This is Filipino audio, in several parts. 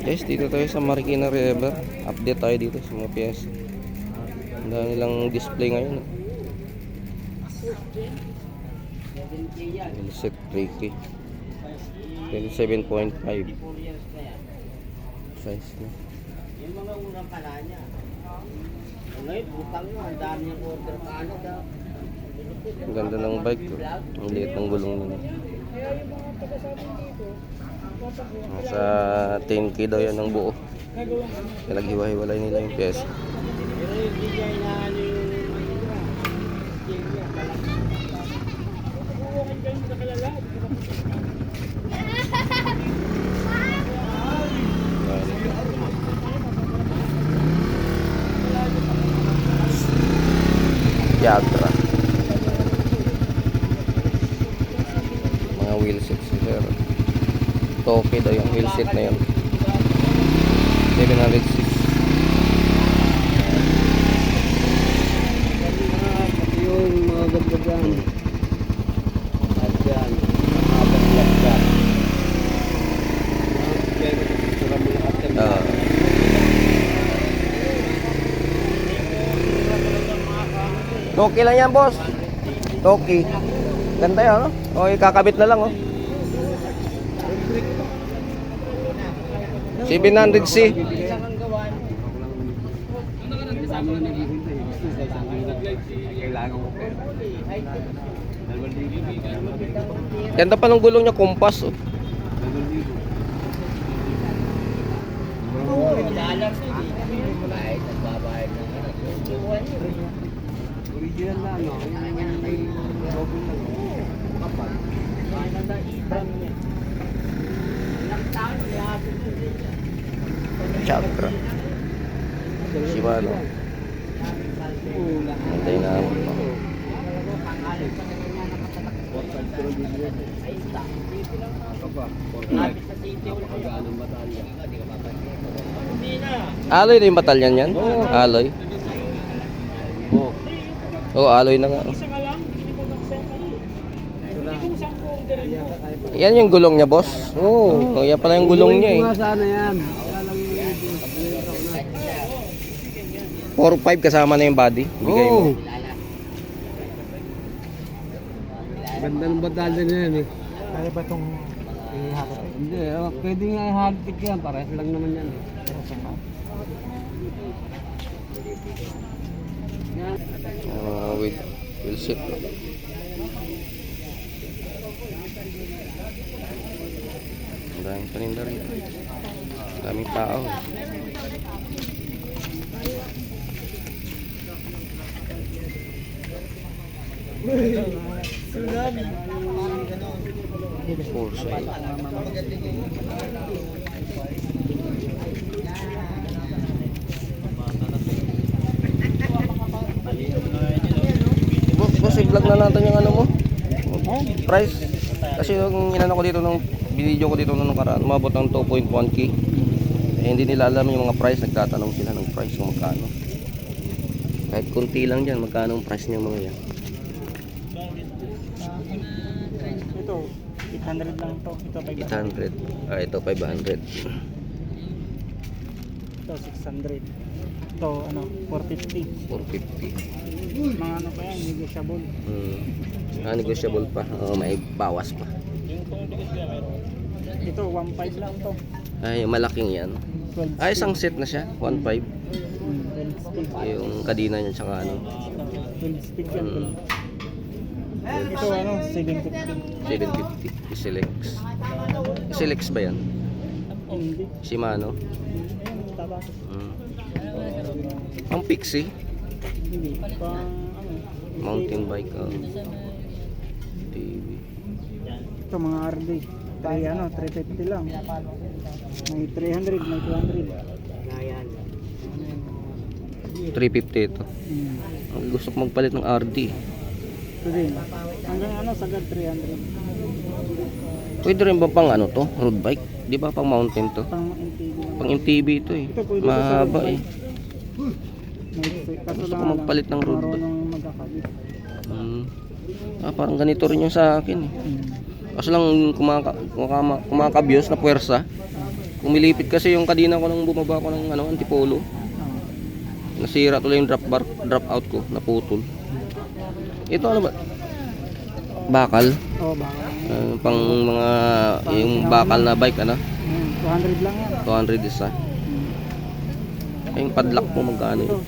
Guys, dito tayo sa Marikina River. Update tayo dito sa mga piyesa. Ang dami nilang display ngayon. Set 3K 27.5 size na. Yung mga unang pala niya. Ngayon, butang mo, ang dami yung order kaano daw. Ang ganda ng bike ko. Ang liit ng gulong nila. Nasa 10K daw yan ng buo. Pinaghiwa-hiwalay nila yung pyesa. Pero hindi niya inaano yung Yagra. Mga wheelset sir. Toke daw yung wheelset na yun. 706. yung mga gagdagan. At yan, nakabaglag ka. Kaya ito mo lahat yan. Toke lang yan, boss. Toke. Ganda yan, no? O, ikakabit na lang, oh. 700C. Ganda pa ng gulong niya, kompas, oh. Original na ano, kapal. Chakra. Shimano. Antay na ako. Alloy na yung batalyan yan? Alloy. Oo, alloy na nga. Yan yung gulong niya, boss. Oo, yan pala yung gulong niya, eh. Sana yan. 4.5 kasama na yung body. Bigay mo. Ganda ng batalya na yan, eh. Kaya ba itong ihalot? Hindi, pwede nga ihalot yan. Parehas lang naman yan, eh. With wheel set. Ang daming paninda rito. Ang daming tao. Porsche. Boss, i-vlog na natin yung ano mo. Price. Kasi yung inano ko dito nung video ko dito nung nakaraan, umabot ng 2.1K. Eh, hindi nila alam yung mga price, nagtatanong sila ng price kung magkano. Kahit kunti lang diyan, magkano ang price niya mga yan. Ito, 800 lang to. Ito 500. 800. Ah, ito 500. Ito 600. Ito ano, 450. 450. Mga ano pa yan, negotiable. Negotiable pa. May bawas pa. Ito 1.5 lang to. Ay, malaking yan. 12 Ay, isang set na siya. 1.5. 12 speed. Yung kadina niya tsaka ano. 12 speed yan. Mm. Ito ano, 750. 750. Isilex. Isilex ba yan? Hindi. Shimano. Ayan, taba. Ang Pixie. Hindi. Pang ano. Mountain bike. TV. Ito mga RD. Ay ano, 350 lang. May 300, may 200. 350 ito. Ang gusto ko magpalit ng RD. Ito din. Hanggang ano, sagad 300. Pwede rin ba pang ano to? Road bike? Di ba pang mountain to? Pang MTB lang. Pang MTB ito eh. Ito pwede Mahaba sa road eh. bike. Kaso Gusto ko lang magpalit ng road bike. marunong magkakabit. Parang ganito rin yung sa akin eh. Kaso lang kumakabiyos na puwersa. Umilipit kasi yung kadina ko nung bumaba ko ng ano, antipolo. Oh. Nasira tuloy yung drop out ko, naputol. Ito ano ba? Bakal. Oh, baka. Pang mga yung bakal na bike ano? 200 lang yan. 200 isa. Yung padlock mo magkano Ito, yun?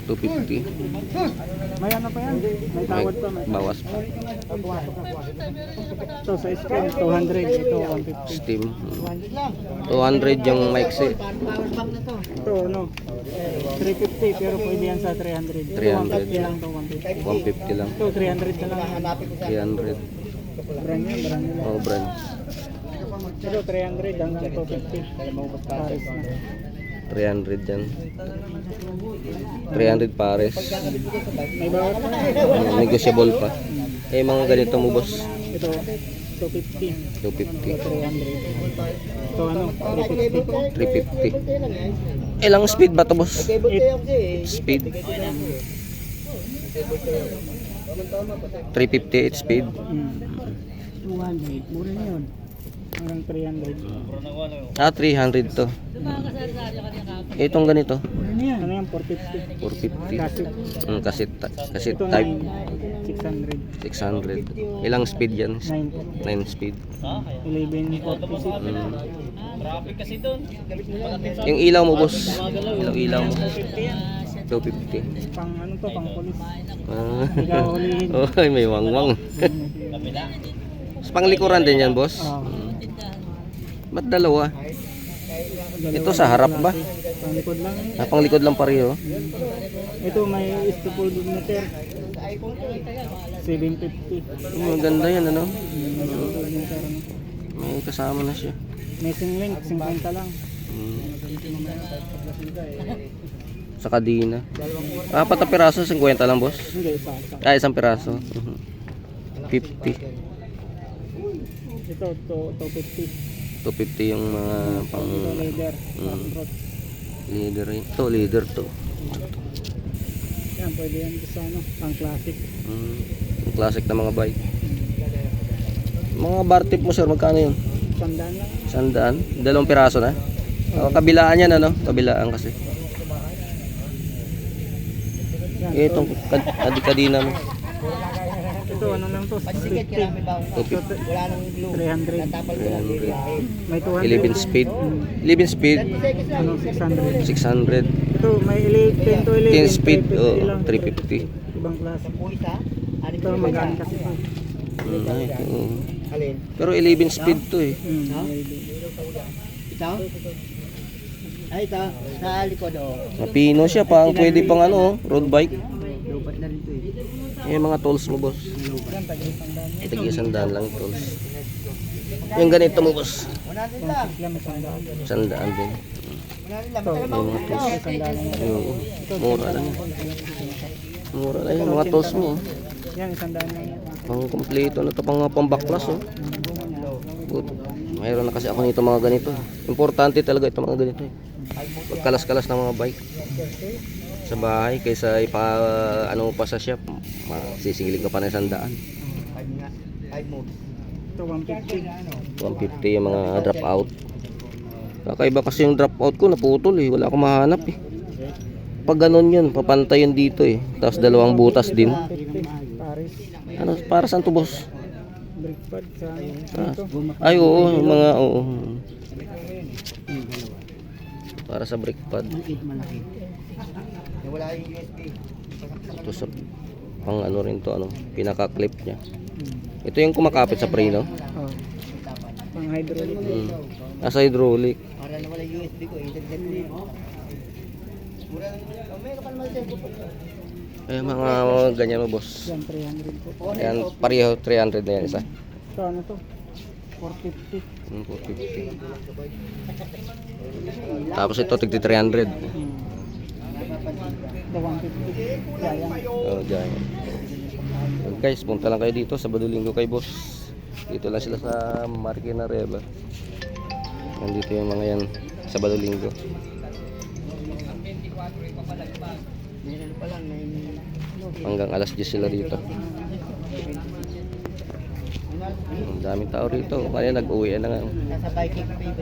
250. 250. May ano pa yan? May tawad pa. May. Bawas pa. Ito sa screen, 200. Ito, 150. Steam. 200 yung maiksi. Ito, ano? 350 pero pwede yan sa 300. 300. 150 lang to, 150. 150 lang. Ito, 300 na lang. 300. Brand yan, brand nila. Oh, brand. Ito, 300 hanggang 250. Pares na. 300 yan. 300 pares. May bawat pa. Negotiable pa. Eh, mga ganito mo, boss. Ito, 250. 250. 300. Ito, ano? 350. 350. Ilang speed ba to, boss? 8. Speed. 358 speed. 200. Mura na yun. Hanggang 300. 300 to. Itong ganito. Mura na yan. Ano yan? 450. 450. Kasi Kasi ito type 600. 600. Ilang speed yan? 9. 9 speed. 1146. Yung ilaw mo, boss. Ilaw mo. 250 yan. 250. Pang ano to? Pang polis. Ah. Ikaw hulihin. Oy, may wangwang. Panglikuran din yan, boss. Oh. Ba't dalawa? Ito sa harap ba? Pang likod lang. Panglikod lang pareho. Ito may stipple meter. 750. Maganda yan, ano? Stipple meter, ano. May kasama na siya. Missing link, 50 lang. Sa kadina. Apat na piraso, 50 lang, boss. Hindi, isa. Isang piraso. 50. Ito, 250. 250 yung mga pang Ito, leather. Rock. leader. Ito, leader to. Yan, pwede yan sa ano, pang classic. Yung classic na mga bike. Mga bar tip mo, sir, magkano yun? Sandaan lang. 100? Dalawang piraso na? Kabilaan yan, ano? Kabilaan kasi. Yan, Itong kadina mo. ito, ano lang to, 50. 250. 300. 300. May 200. 11 speed. 11 speed. Ano, 600. 600. Ito, may 10 to 11. 10 speed. 350 Oh, lang. 350. Ibang klase. Ito, magaan kasi ito. Ay, oo. Pero 11 speed to eh. Ito? Ay, ito. Sa likod, oh. Mapino siya, pang pwede pang ano, road bike. Lubat na rin ito eh. Yung mga tools mo, boss. Tag-100 lang tools. Yung ganito mo, boss. 100 lang. 100 din. 100 lang. Yung mga tools. Oo. Mura lang. Mura lang yung mga tools mo. Yan, 100 lang yan. Pang kompleto na to, pang backlas, oh. Good. Mayroon na kasi ako nito mga ganito. Importante talaga ito mga ganito. Pagkalas-kalas ng mga bike sa bahay kaysa ano pa sa shop, sisigiling ka pa ng 100. 5 moves. Ito, 150. 150 yung mga drop out. Kakaiba kasi yung drop out ko, naputol eh. Wala akong mahanap eh. Pag ganun yun, papantay yun dito eh. Tapos dalawang butas din. 150. Paris. Ano, para saan to, boss? Brake pad sa ito. Ay, oo, yung mga, oo. Para sa brake pad. Malaki. Wala yung USB. Ito sa pang ano rin to, ano, pinaka-clip niya. Ito yung kumakapit sa preno. Oh. Pang hydraulic. Nasa hydraulic. Para na wala yung USB ko, internet ko yun. Mura lang. Meron ka naman cellphone. Eh, mga ganyan mo, boss. Yan, 300 po. Yan, pareho 300 na yan isa. Ito, ano to? 450. 450. Tapos ito, tigti 300. Ito, 150. Giant. Oh, dyan. Well, guys, punta lang kayo dito sa Badulinggo kay boss. Dito lang sila sa Marikina Reba. Nandito yung mga yan sa Badulinggo. Meron pa lang. Hanggang alas 10 sila dito. Ang daming tao rito. Kaya nag-uwi na nga. Nasa Viking TV.